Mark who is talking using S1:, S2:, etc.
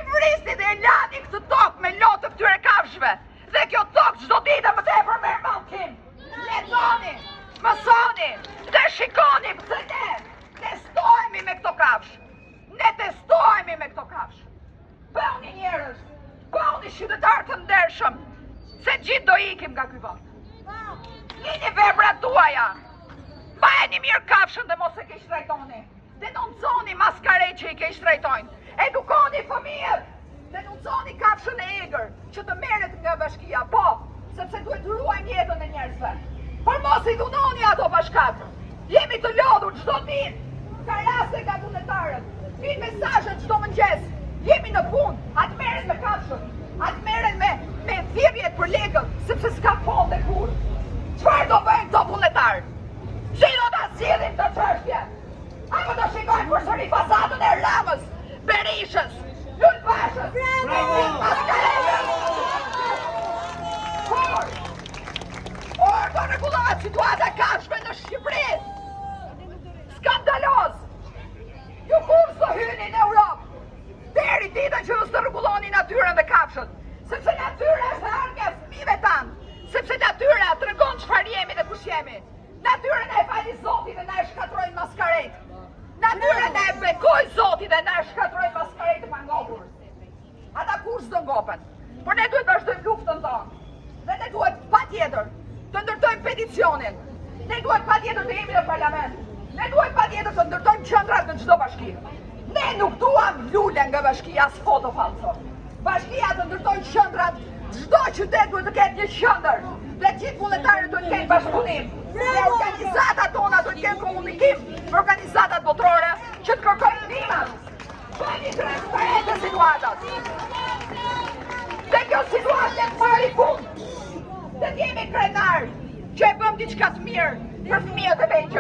S1: vristi dhe e lani këtë tokë me lotë të këtyre kafshëve. Dhe kjo tokë çdo ditë më tepër merr mallkim. Lexoni, mësoni, dhe shikoni pse ne testohemi me këto kafshë. Ne testohemi me këto kafshë. Bëni njerëz, bëni qytetarë të ndershëm, se gjithë do ikim nga ky vend. Lini veprat tuaja. Bajeni mirë kafshën dhe mos e keq trajtoni. Denonconi maskaret që i keq trajtojnë. Edukoni fëmijët. Denonconi kafshën e egër që të merret nga bashkia, po, sepse duhet të ruajmë jetën e njerëzve. Por mos i dhunoni ato bashkat. Jemi të lodhur çdo ditë. Ka raste nga vullnetarët. Vin mesazhe çdo mëngjes. Jemi në punë, atë merren me kafshën. Atë merren me thirrjet për lekët, sepse s'ka fonde kur. Çfarë do bëjnë këto vullnetarë? Si do ta sillin këtë çështje? Apo do shikojnë përsëri fasadën e Ramës, Berishës, Lulbashës, Maskaretës? Por do rregullohet situata e kafshëve në Shqipëri. Skandaloz! Ju kur s'do hyni në Europë, deri ditën që ju s'të rregulloni natyrën dhe kafshët, sepse natyra është armja e fëmijëve tanë, sepse natyra tregon çfarë jemi dhe kush jemi. Natyra na e fali Zoti dhe na e shkatroi maskaret. Natyra na e bekoi Zoti dhe na e shkatroi maskaret të pangohur. Ata kur s'do ngopen. Por ne duhet vazhdojmë luftën tonë. Dhe ne duhet patjetër të ndërtojmë peticionin. Ne duhet patjetër të jemi në parlament. Ne duhet patjetër të ndërtojmë qendrat në çdo bashki. Ne nuk duam lule nga bashkia as foto falso. Bashkia të ndërtojnë qendrat, çdo qytet duhet të ketë një qendër. Dhe gjithë vullnetarët duhet të kenë bashkëpunim. Dhe organizatat tona duhet të kenë komunikim me organizatat botërore që të kërkojnë ndihmë. Bëni transparente situatat. Dhe kjo situatë të marri fund. Dhe t'jemi krenar që e bëm diçka të mirë për fëmijët e vegjël.